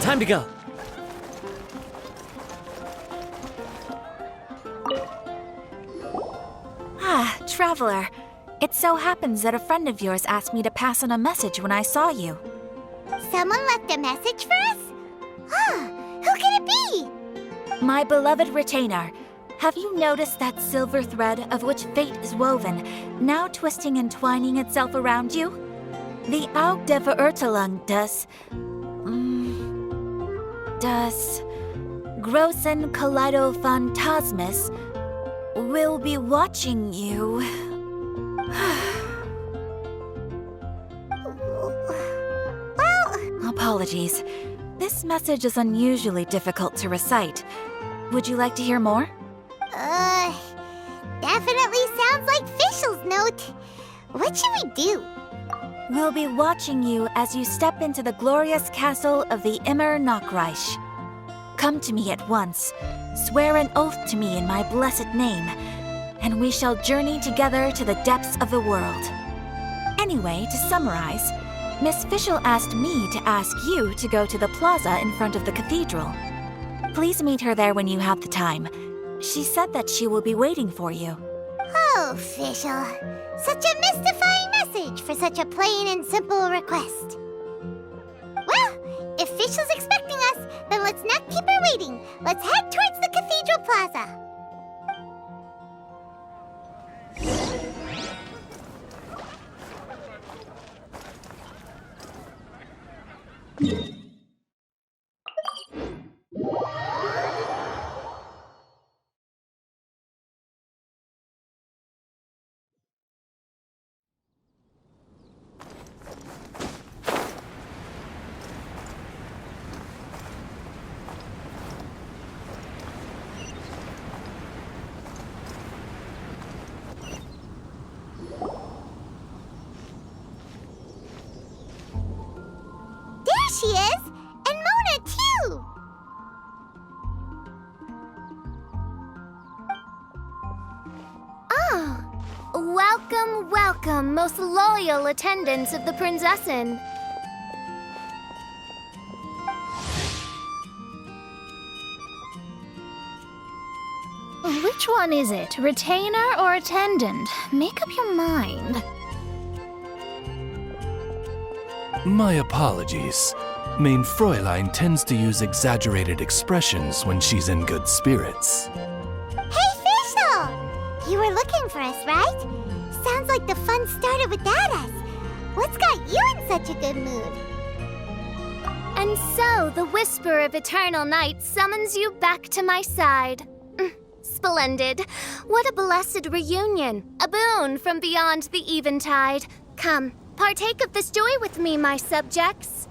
Time to go. Traveler. It so happens that a friend of yours asked me to pass on a message when I saw you. Someone left a message for us? Who can it be? My beloved retainer, have you noticed that silver thread of which fate is woven, now twisting and twining itself around you? The Aug der Verurteilung does Großen Kaleido-Phantasmus will be watching you. Apologies. This message is unusually difficult to recite. Would you like to hear more? Definitely sounds like Fischl's note. What should we do? We'll be watching you as you step into the glorious castle of the Immer Nachreich. Come to me at once. Swear an oath to me in my blessed name, and we shall journey together to the depths of the world. Anyway, to summarize, Miss Fischl asked me to ask you to go to the plaza in front of the cathedral. Please meet her there when you have the time. She said that she will be waiting for you. Oh, Fischl. Such a mystifying message for such a plain and simple request. Well, if Fischl's expecting us, then let's not keep her waiting. Let's head towards the cathedral plaza. She is! And Mona, too! Oh, welcome, welcome, most loyal attendants of the Prinzessin. Which one is it, retainer or attendant? Make up your mind. My apologies. Mein Fräulein tends to use exaggerated expressions when she's in good spirits. Hey, Fischl! You were looking for us, right? Sounds like the fun started without us. What's got you in such a good mood? And so, the whisper of eternal night summons you back to my side. Splendid. What a blessed reunion. A boon from beyond the eventide. Come, partake of this joy with me, my subjects.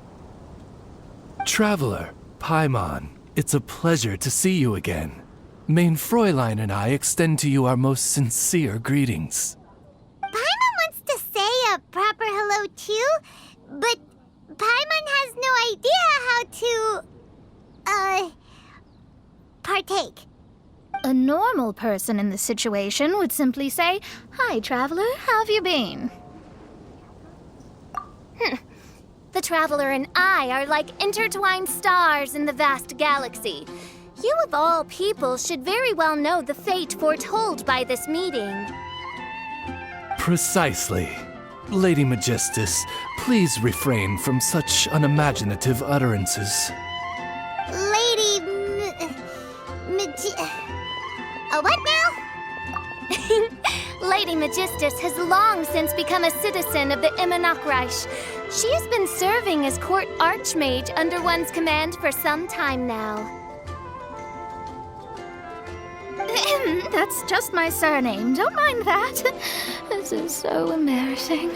Traveler, Paimon, it's a pleasure to see you again. Mein Fräulein and I extend to you our most sincere greetings. Paimon wants to say a proper hello too, but Paimon has no idea how to, partake. A normal person in this situation would simply say, "Hi, traveler, how have you been?" The traveler and I are like intertwined stars in the vast galaxy. You of all people should very well know the fate foretold by this meeting. Precisely. Lady Magistus, please refrain from such unimaginative utterances. Lady what now? Lady Magistus has long since become a citizen of the Immer Nachreich. She has been serving as court archmage under one's command for some time now. That's just my surname. Don't mind that. This is so embarrassing.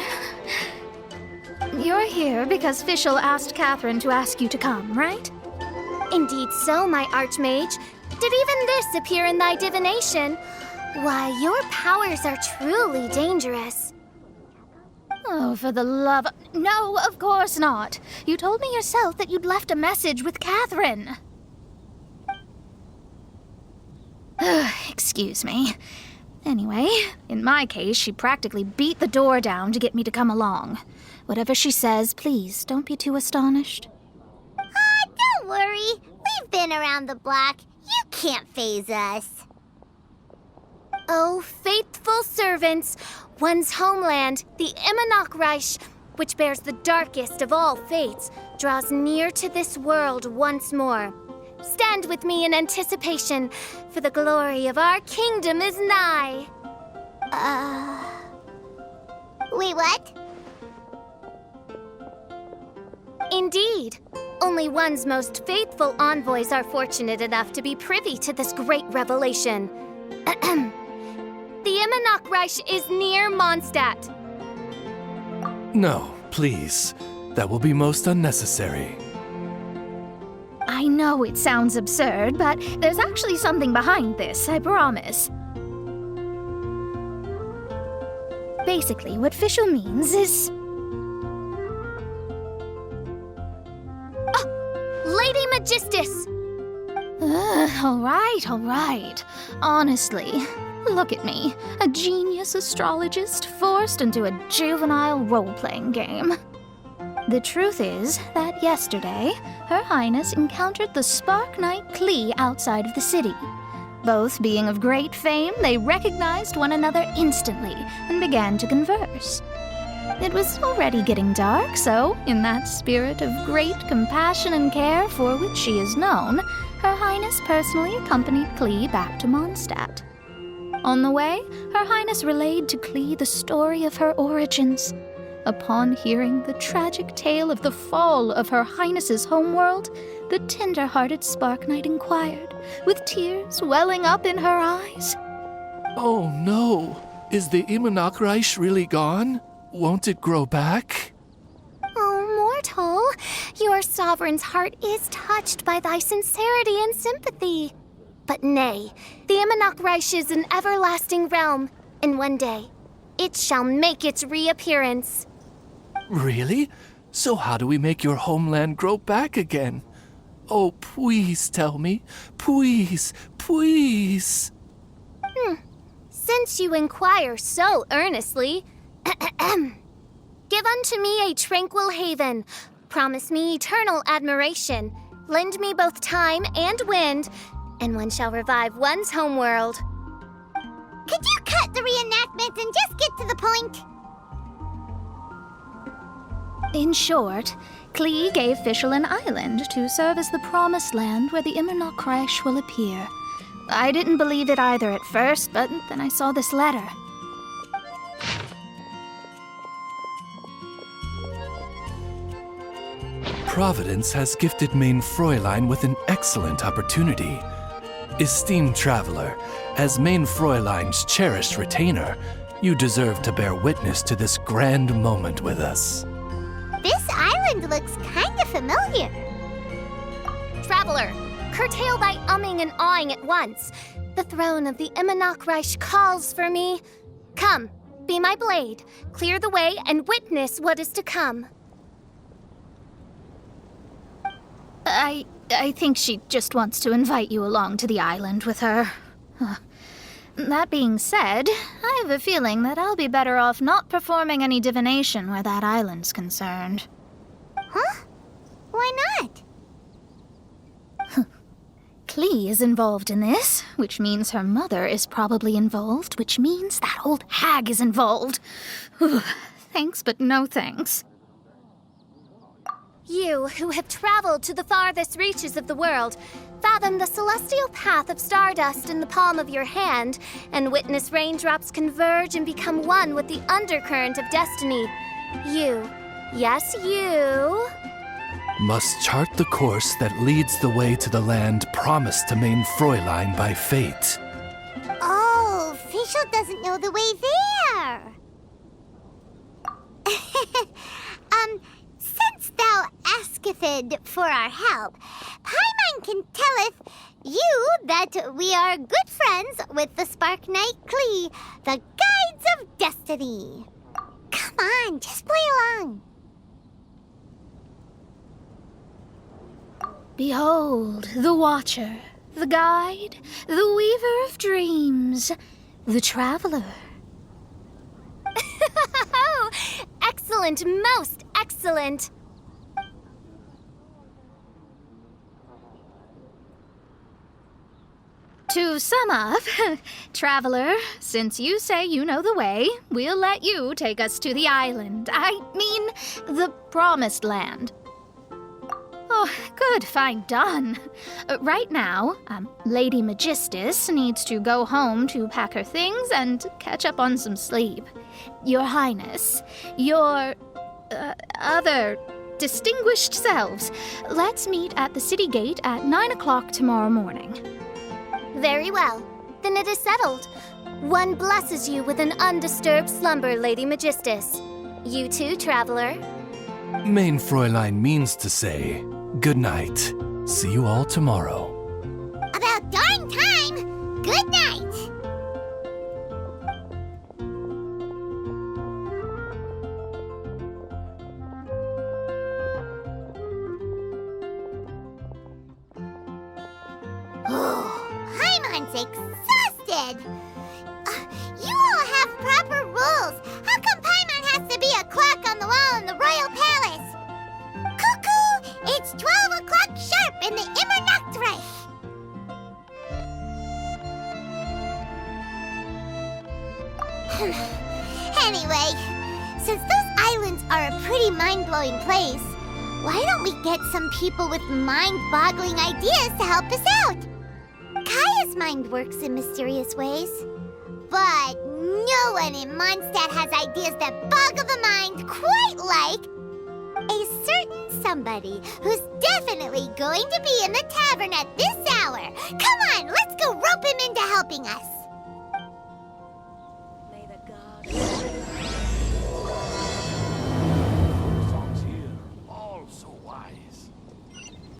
You're here because Fischl asked Catherine to ask you to come, right? Indeed so, my Archmage. Did even this appear in thy divination? Why, your powers are truly dangerous. Oh, for the love... No, of course not. You told me yourself that you'd left a message with Catherine. Excuse me. Anyway, in my case, she practically beat the door down to get me to come along. Whatever she says, please, don't be too astonished. Don't worry. We've been around the block. You can't faze us. Oh, faithful servants, one's homeland, the Reich, which bears the darkest of all fates, draws near to this world once more. Stand with me in anticipation, for the glory of our kingdom is nigh. Wait, what? Indeed. Only one's most faithful envoys are fortunate enough to be privy to this great revelation. The Reich is near Mondstadt. No, please. That will be most unnecessary. I know it sounds absurd, but there's actually something behind this, I promise. Basically, what Fischl means is... Lady Magistus! All right. Honestly, look at me. A genius astrologist forced into a juvenile role-playing game. The truth is that yesterday, Her Highness encountered the Spark Knight Klee outside of the city. Both being of great fame, they recognized one another instantly and began to converse. It was already getting dark, so, in that spirit of great compassion and care for which she is known, Her Highness personally accompanied Klee back to Mondstadt. On the way, Her Highness relayed to Klee the story of her origins. Upon hearing the tragic tale of the fall of Her Highness's homeworld, the tender-hearted Spark Knight inquired, with tears welling up in her eyes. Oh no! Is the Reich really gone? Won't it grow back? Oh, mortal, your sovereign's heart is touched by thy sincerity and sympathy. But nay, the Reich is an everlasting realm, and one day, it shall make its reappearance. Really? So how do we make your homeland grow back again? Oh, please tell me. Please. Since you inquire so earnestly, give unto me a tranquil haven, promise me eternal admiration, lend me both time and wind, and one shall revive one's homeworld. Could you cut the reenactment and just get to the point? In short, Klee gave Fischl an island to serve as the promised land where the Reich will appear. I didn't believe it either at first, but then I saw this letter. Providence has gifted Main Fräulein with an excellent opportunity. Esteemed traveler, as Main Fräulein's cherished retainer, you deserve to bear witness to this grand moment with us. This island looks kinda familiar. Traveler, curtail thy umming and awing at once. The throne of the Reich calls for me. Come, be my blade, clear the way, and witness what is to come. I think she just wants to invite you along to the island with her. That being said, I have a feeling that I'll be better off not performing any divination where that island's concerned. Huh? Why not? Klee is involved in this, which means her mother is probably involved, which means that old hag is involved. Thanks, but no thanks. You, who have traveled to the farthest reaches of the world, fathom the celestial path of stardust in the palm of your hand, and witness raindrops converge and become one with the undercurrent of destiny. You, yes, you, Must chart the course that leads the way to the land promised to Main Fräulein by fate. Oh, Fischl doesn't know the way there. Since thou asketh for our help, Paimon can telleth you that we are good friends with the Spark Knight Klee, the Guides of Destiny. Come on, just play along. Behold, the Watcher, the Guide, the Weaver of Dreams, the Traveler. Excellent, most excellent. To sum up, Traveler, since you say you know the way, we'll let you take us to the island. I mean, the Promised Land. Oh, good, fine, done. Right now, Lady Magistus needs to go home to pack her things and catch up on some sleep. Your Highness, your other distinguished selves, let's meet at the city gate at 9 o'clock tomorrow morning. Very well. Then it is settled. One blesses you with an undisturbed slumber, Lady Magistus. You too, Traveler. Main Fräulein means to say, good night. See you all tomorrow. About darn time! Good night! Paimon's exhausted! You all have proper rules. How come Paimon has to be a clock on the wall in the royal palace? Cuckoo! It's 12 o'clock sharp in the Immernachtreich! Anyway, since those islands are a pretty mind-blowing place, why don't we get some people with mind-boggling ideas to help us out? Kaya's mind works in mysterious ways, but no one in Mondstadt has ideas that boggle the mind quite like a certain somebody who's definitely going to be in the tavern at this hour. Come on, let's go rope him into helping us.